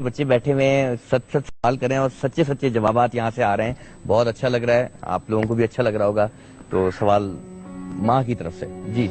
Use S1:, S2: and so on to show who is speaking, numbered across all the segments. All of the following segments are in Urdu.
S1: بچے بیٹھے ہوئے ہیں، سچ سوال کریں اور سچے سچے جوابات یہاں سے آ رہے ہیں. بہت اچھا لگ رہا ہے، آپ لوگوں کو بھی اچھا لگ رہا ہوگا. تو سوال ماں کی طرف سے. جی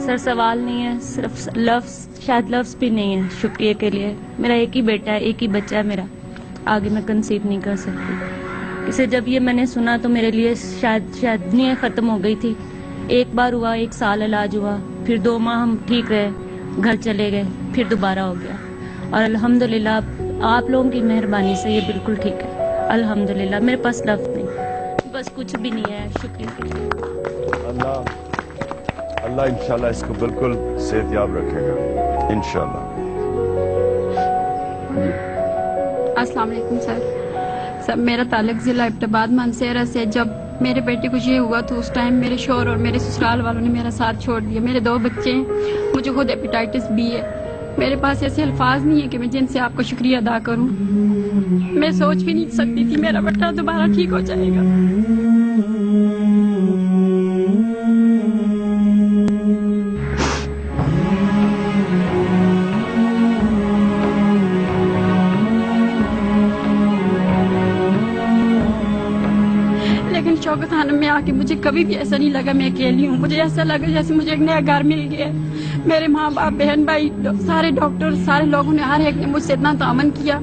S2: سر سوال نہیں ہے، صرف لفظ، شاید لفظ بھی نہیں ہے شکریہ کے لیے. میرا ایک ہی بیٹا ہے، ایک ہی بچہ ہے میرا. آگے میں کنسیو نہیں کر سکتی اسے. جب یہ میں نے سنا تو میرے لیے شاید دنیا ختم ہو گئی تھی. ایک بار ہوا، 1 سال علاج ہوا، پھر 2 ماہ ہم ٹھیک رہے، گھر چلے گئے، پھر دوبارہ ہو گیا. اور الحمدللہ آپ لوگوں کی مہربانی سے یہ بالکل ٹھیک ہے. الحمدللہ میرے پاس لفظ نہیں، بس کچھ بھی نہیں ہے. شکریہ.
S3: اللہ انشاءاللہ اس کو بالکل صحت یاب رکھے گا انشاءاللہ.
S4: السلام علیکم سر. میرا تعلق ضلع ابٹاباد مانسہرہ سے. جب میرے بیٹے کو یہ ہوا تو اس ٹائم میرے شوہر اور میرے سسرال والوں نے میرا ساتھ چھوڑ دیا. میرے 2 بچے ہیں، مجھے خود ہیپیٹائٹس بی ہے. میرے پاس ایسے الفاظ نہیں ہیں کہ میں جن سے آپ کو شکریہ ادا کروں. میں سوچ بھی نہیں سکتی تھی میرا بیٹا دوبارہ ٹھیک ہو جائے گا. لیکن شوکت خانم میں آ کے مجھے کبھی بھی ایسا نہیں لگا میں اکیلی ہوں. مجھے ایسا لگا جیسے مجھے ایک نیا گھر مل گیا. میرے ماں باپ، بہن بھائی، سارے ڈاکٹر، سارے لوگوں نے، ہر ایک نے مجھ سے اتنا تعاون کیا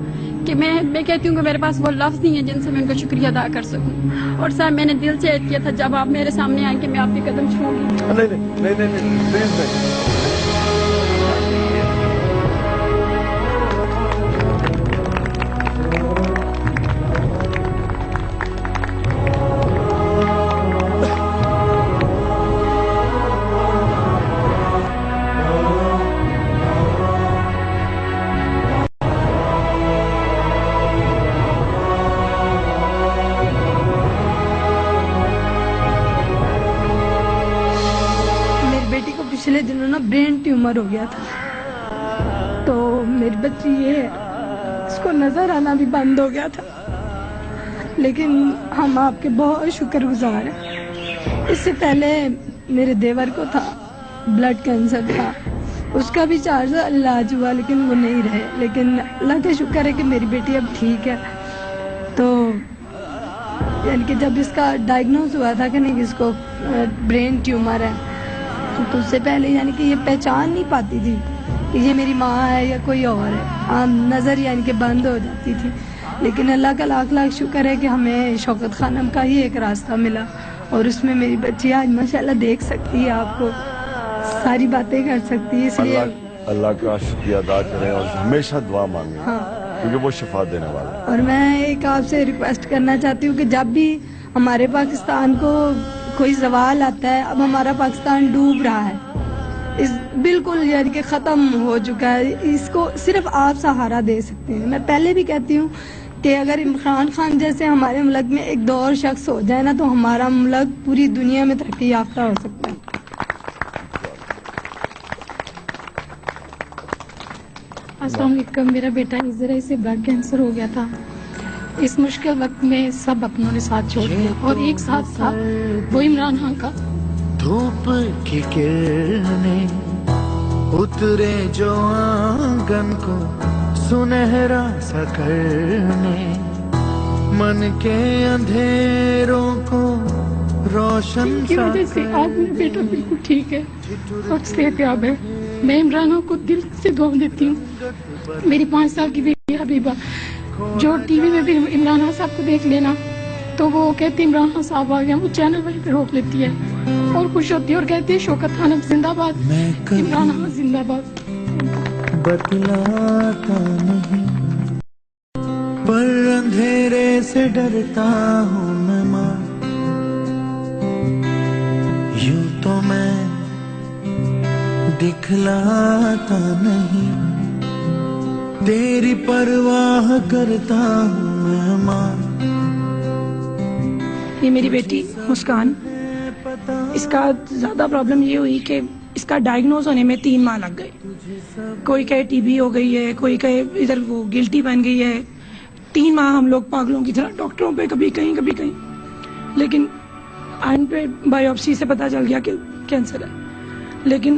S4: کہ میں کہتی ہوں کہ میرے پاس وہ لفظ نہیں ہے جن سے میں ان کا شکریہ ادا کر سکوں. اور سر میں نے دل سے عہد کیا تھا جب آپ میرے سامنے آئیں کہ میں آپ کے قدم چھوؤں گی.
S3: نہیں پلیز نہیں.
S5: پچھلے دنوں نا برین ٹیومر ہو گیا تھا، تو میری بچی یہ ہے اس کو نظر آنا بھی بند ہو گیا تھا. لیکن ہم آپ کے بہت شکر گزار ہیں. اس سے پہلے میرے دیور کو تھا، بلڈ کینسر تھا، اس کا بھی 4 سال علاج ہوا لیکن وہ نہیں رہے. لیکن اللہ کا شکر ہے کہ میری بیٹی اب ٹھیک ہے. تو یعنی کہ جب اس کا ڈائگنوز ہوا تھا کہ نہیں اس کو برین ٹیومر ہے، تو اس سے پہلے یعنی کہ یہ پہچان نہیں پاتی تھی کہ یہ میری ماں ہے یا کوئی اور ہے. نظر یعنی کہ بند ہو جاتی تھی. لیکن اللہ کا لاکھ لاکھ شکر ہے کہ ہمیں شوکت خانم کا ہی ایک راستہ ملا، اور اس میں میری بچی آج ماشاءاللہ دیکھ سکتی ہے آپ کو، ساری باتیں کر سکتی ہے. اس لیے
S3: اللہ کا شکریہ ادا کریں اور ہمیشہ دعا مانگیں. کیونکہ وہ شفا دینے والا ہے.
S5: اور میں ایک آپ سے ریکویسٹ کرنا چاہتی ہوں کہ جب بھی ہمارے پاکستان کو کوئی زوال آتا ہے، اب ہمارا پاکستان ڈوب رہا ہے، بالکل یعنی کہ ختم ہو چکا ہے. اس کو صرف آپ سہارا دے سکتے ہیں. میں پہلے بھی کہتی ہوں کہ اگر عمران خان جیسے ہمارے ملک میں ایک 2 اور شخص ہو جائے نا تو ہمارا ملک پوری دنیا میں ترقی یافتہ ہو سکتا ہے.
S6: السلام علیکم. میرا بیٹا ذرا سے بلڈ کینسر ہو گیا تھا. اس مشکل وقت میں سب اپنوں نے ساتھ چھوڑ دیا، اور ایک ساتھ تھا وہ عمران خان کا.
S7: دھوپ کی کرنیں اترے جو آنگن کو سنہرا سا کرنے، من کے اندھیروں کو روشن
S6: کی وجہ سے آج میرا بیٹا بالکل ٹھیک ہے اور صحت یاب ہے. میں عمران خان کو دل سے دعا دیتی ہوں. میری 5 سال کی بیٹی حبیبہ جو ٹی وی میں بھی عمران خان صاحب کو دیکھ لینا تو وہ کہتی ہے عمران خان صاحب آ گیا، وہ چینل وہیں پہ روک لیتی ہے اور خوش ہوتی ہے اور کہتی ہے شوکت خانم زندہ باد، عمران خان زندہ باد.
S7: بتلاتا نہیں پر اندھیرے سے ڈرتا ہوں میں ماں، یوں تو میں دکھلاتا نہیں، تیری پرواہ کرتا ہوں میں ماں.
S6: یہ میری بیٹی مسکان، اس کا زیادہ پرابلم یہ ہوئی کہ اس کا ڈائگنوز ہونے میں 3 ماہ لگ گئے. کوئی کہے ٹی بی ہو گئی ہے، کوئی کہے ادھر وہ گلٹی بن گئی ہے. 3 ماہ ہم لوگ پاگلوں کی طرح ڈاکٹروں پہ کبھی کہیں، لیکن اینڈ پہ بایوپسی سے پتہ چل گیا کہ کینسر ہے. لیکن